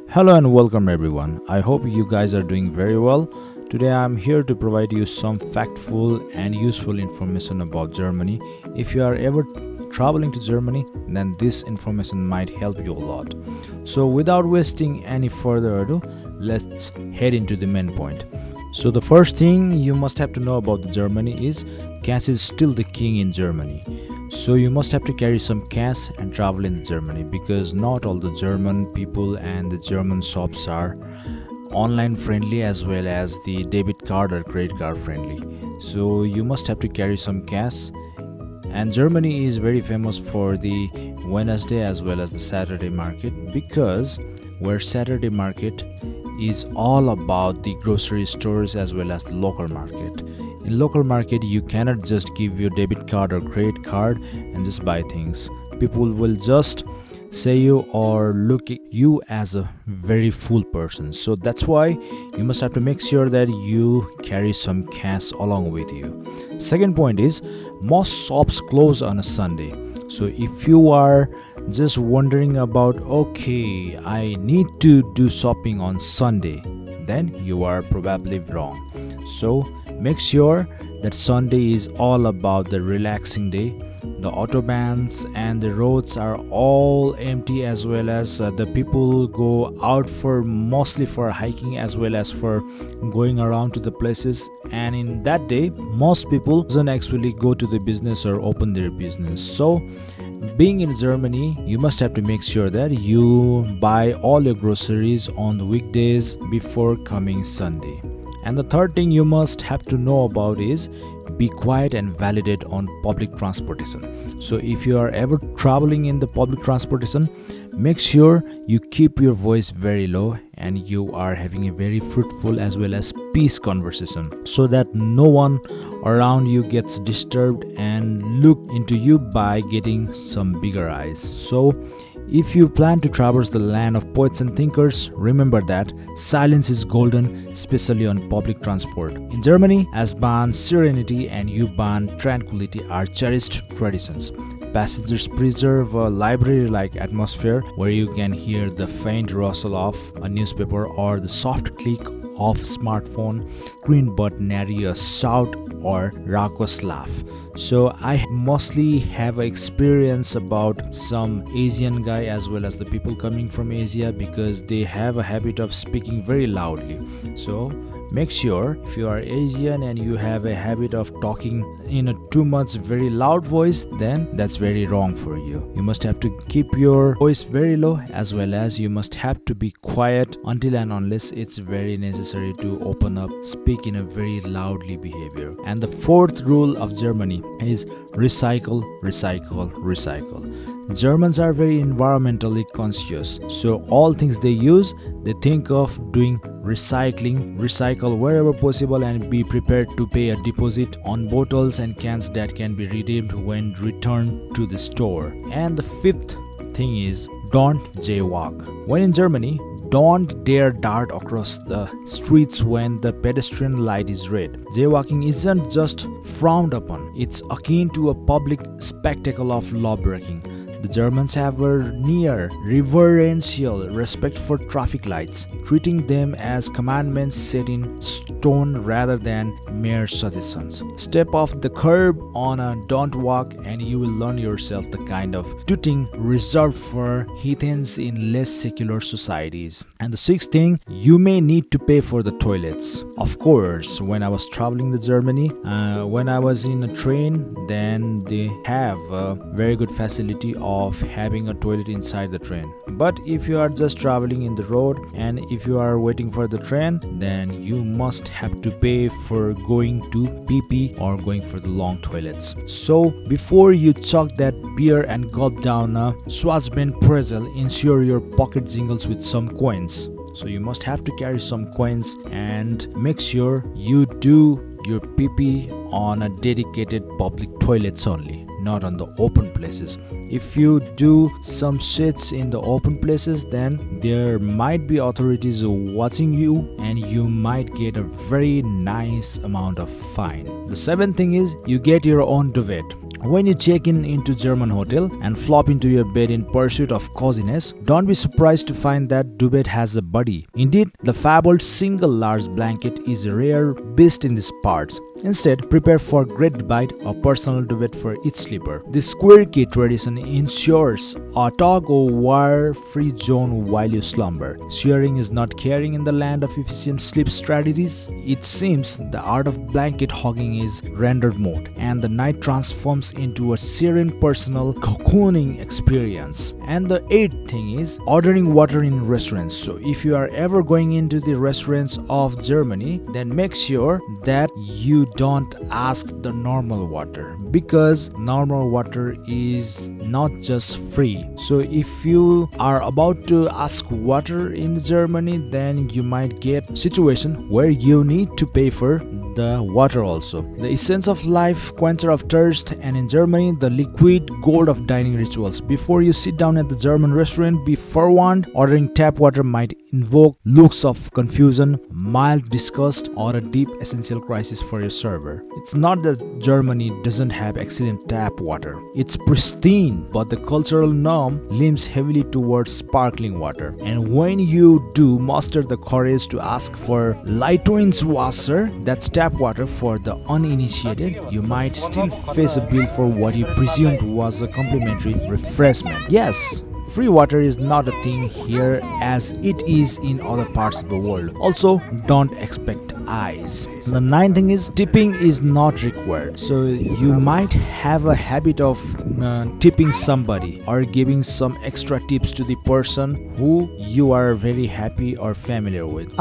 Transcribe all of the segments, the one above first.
Hello and welcome everyone. I hope you guys are doing very well. Today I'm here to provide you some factful and useful information about Germany. If you are ever traveling to Germany, then this information might help you a lot. So without wasting any further ado, let's head into the main point. So the first thing you must have to know about Germany is cash is still the king in Germany. So you must have to carry some cash and travel in Germany because not all the German people and the German shops are online friendly as well as the debit card or credit card friendly. So you must have to carry some cash. And Germany is very famous for the Wednesday as well as the Saturday market because where Saturday market is all about the grocery stores as well as the local market. In local market, you cannot just give your debit card or credit card and just buy things. People will just say you or look at you as a very full person. So that's why you must have to make sure that you carry some cash along with you. Second point is most shops close on a Sunday. So if you are just wondering about, okay, I need to do shopping on Sunday, then you are probably wrong. So make sure that Sunday is all about the relaxing day. The autobahns and the roads are all empty as well as the people go out for mostly for hiking as well as for going around to the places, and in that day most people doesn't actually go to the business or open their business. So being in Germany, you must have to make sure that you buy all your groceries on the weekdays before coming Sunday. And the third thing you must have to know about is be quiet and validate on public transportation. So if you are ever traveling in the public transportation, make sure you keep your voice very low and you are having a very fruitful as well as peace conversation so that no one around you gets disturbed and look into you by getting some bigger eyes. So if you plan to traverse the land of poets and thinkers, remember that silence is golden, especially on public transport. In Germany, S-Bahn, serenity and U-Bahn, tranquility are cherished traditions. Passengers preserve a library-like atmosphere where you can hear the faint rustle of a newspaper or the soft click of smartphone screen but nary a shout or raucous laugh. So I mostly have experience about some Asian guy as well as the people coming from Asia because they have a habit of speaking very loudly. So make sure if you are Asian and you have a habit of talking in a too much very loud voice, then that's very wrong for you. You must have to keep your voice very low as well as you must have to be quiet until and unless it's very necessary to open up, speak in a very loudly behavior. And the fourth rule of Germany is recycle, recycle, recycle. Germans are very environmentally conscious, so all things they use, they think of doing recycling, recycle wherever possible and be prepared to pay a deposit on bottles and cans that can be redeemed when returned to the store. And the fifth thing is don't jaywalk. When in Germany, don't dare dart across the streets when the pedestrian light is red. Jaywalking isn't just frowned upon, it's akin to a public spectacle of law-breaking. The Germans have a near reverential respect for traffic lights, treating them as commandments set in stone rather than mere suggestions. Step off the curb on a don't walk and you will learn yourself the kind of tooting reserved for heathens in less secular societies. And the sixth thing, you may need to pay for the toilets. Of course, when I was traveling to Germany, when I was in a train, then they have a very good facility of having a toilet inside the train. But if you are just traveling in the road and if you are waiting for the train, then you must have to pay for going to pee or going for the long toilets. So before you chuck that beer and gulp down a Schwarzbein pretzel, ensure your pocket jingles with some coins. So you must have to carry some coins and make sure you do your pee on a dedicated public toilets only, not on the open places. If you do some shits in the open places, then there might be authorities watching you and you might get a very nice amount of fine. The seventh thing is you get your own duvet. When you check in into German hotel and flop into your bed in pursuit of coziness, don't be surprised to find that duvet has a buddy. Indeed, the fabled single large blanket is a rare beast in these parts. Instead, prepare for great bite or personal duvet for each sleeper. This quirky tradition ensures a tug-of-war-free zone while you slumber. Sharing is not caring in the land of efficient sleep strategies. It seems the art of blanket hugging is rendered moot, and the night transforms into a serene personal cocooning experience. And the eighth thing is ordering water in restaurants. So if you are ever going into the restaurants of Germany, then make sure that you don't ask the normal water, because normal water is not just free. So if you are about to ask water in Germany, then you might get situation where you need to pay for the water also. The essence of life, quencher of thirst, and in Germany, the liquid gold of dining rituals. Before you sit down at the German restaurant, be forewarned, ordering tap water might invoke looks of confusion, mild disgust, or a deep existential crisis for your server. It's not that Germany doesn't have excellent tap water. It's pristine, but the cultural norm leans heavily towards sparkling water. And when you do muster the courage to ask for Leitungswasser, that's tap water for the uninitiated, you might still face a bill for what you presumed was a complimentary refreshment. Yes, free water is not a thing here as it is in other parts of the world. Also, don't expect ice. The ninth thing is tipping is not required. So you might have a habit of tipping somebody or giving some extra tips to the person who you are very happy or familiar with.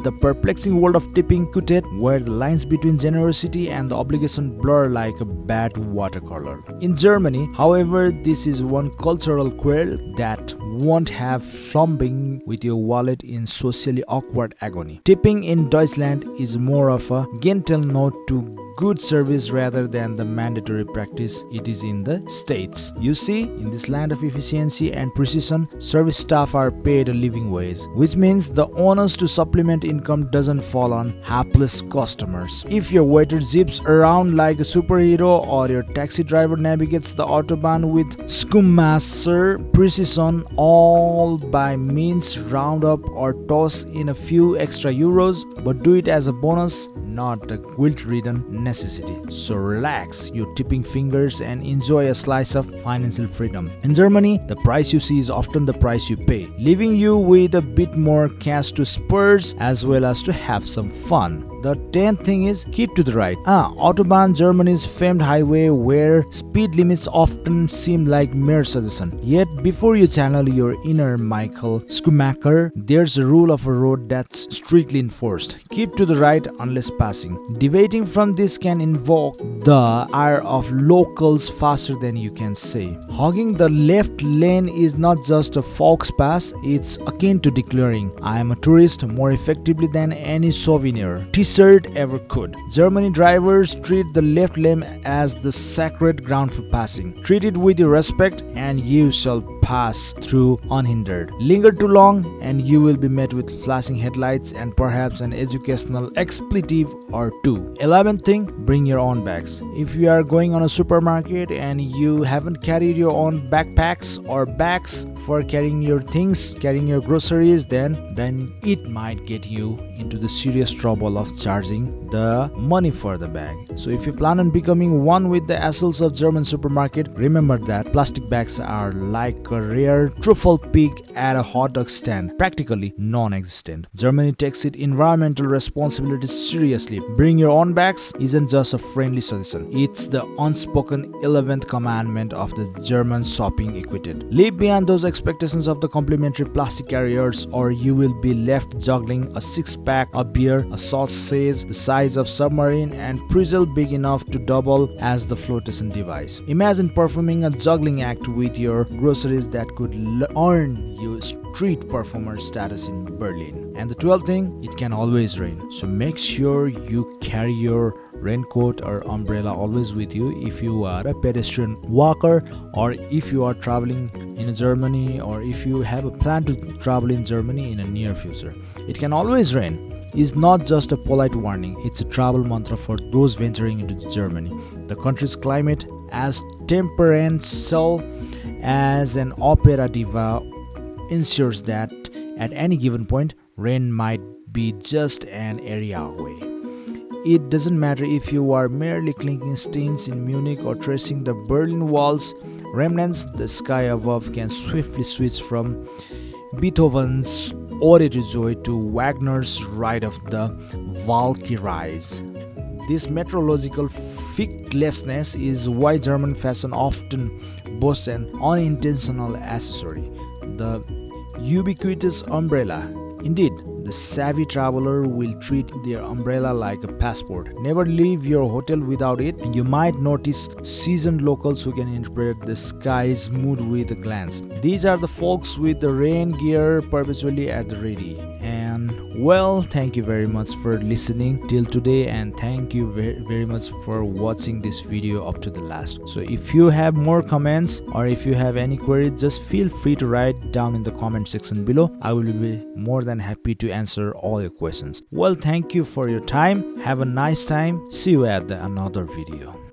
The perplexing world of tipping quitted, where the lines between generosity and the obligation blur like a bad watercolor. In Germany, however, this is one cultural quirk that won't have fumbling with your wallet in socially awkward agony. Tipping in Deutschland is more of a gentle note to good service rather than the mandatory practice it is in the States. You see, in this land of efficiency and precision, service staff are paid a living wage, which means the onus to supplement income doesn't fall on hapless customers. If your waiter zips around like a superhero or your taxi driver navigates the autobahn with Schumacher precision, all by means round up or toss in a few extra euros, but do it as a bonus, not a guilt-ridden necessity. So relax your tipping fingers and enjoy a slice of financial freedom. In Germany, the price you see is often the price you pay, leaving you with a bit more cash to spurge as well as to have some fun. The 10th thing is keep to the right. Autobahn, Germany's famed highway where speed limits often seem like mere suggestion. Yet before you channel your inner Michael Schumacher, there's a rule of a road that's strictly enforced. Keep to the right unless passing. Deviating from this can invoke the ire of locals faster than you can say. Hogging the left lane is not just a fox pass, it's akin to declaring, I am a tourist more effectively than any souvenir T-shirt ever could. Germany drivers treat the left lane as the sacred ground for passing. Treat it with your respect and you shall pass through unhindered. Linger too long and you will be met with flashing headlights and perhaps an educational expletive or two. 11th thing, bring your own bags. If you are going on a supermarket and you haven't carried your own backpacks or bags for carrying your things, carrying your groceries, then it might get you into the serious trouble of charging the money for the bag. So if you plan on becoming one with the assholes of German supermarket, remember that plastic bags are like a rare truffle pig at a hot dog stand, practically non-existent. Germany takes its environmental responsibilities seriously. Bring your own bags isn't just a friendly suggestion, it's the unspoken 11th commandment of the German shopping etiquette. Leave behind those expectations of the complimentary plastic carriers or you will be left juggling a six-pack of beer, a sausage the size of submarine, and pretzel big enough to double as the flotation device. Imagine performing a juggling act with your groceries that could earn you street performer status in Berlin. And the 12th thing, it can always rain. So make sure you carry your raincoat or umbrella always with you if you are a pedestrian walker or if you are traveling in Germany or if you have a plan to travel in Germany in a near future. It can always rain is not just a polite warning, it's a travel mantra for those venturing into Germany. The country's climate as temperamental as an opera diva ensures that at any given point, rain might be just an area away. It doesn't matter if you are merely clinking steins in Munich or tracing the Berlin Wall's remnants, the sky above can swiftly switch from Beethoven's Ode to Joy to Wagner's Ride of the Valkyries. This meteorological fictlessness is why German fashion often boasts an unintentional accessory, the ubiquitous umbrella. Indeed, the savvy traveler will treat their umbrella like a passport. Never leave your hotel without it. You might notice seasoned locals who can interpret the sky's mood with a glance. These are the folks with the rain gear perpetually at the ready. And well, thank you very much for listening till today, and thank you very much for watching this video up to the last. So if you have more comments or if you have any queries, just feel free to write down in the comment section below. I will be more than happy to answer all your questions. Well, thank you for your time. Have a nice time. See you at another video.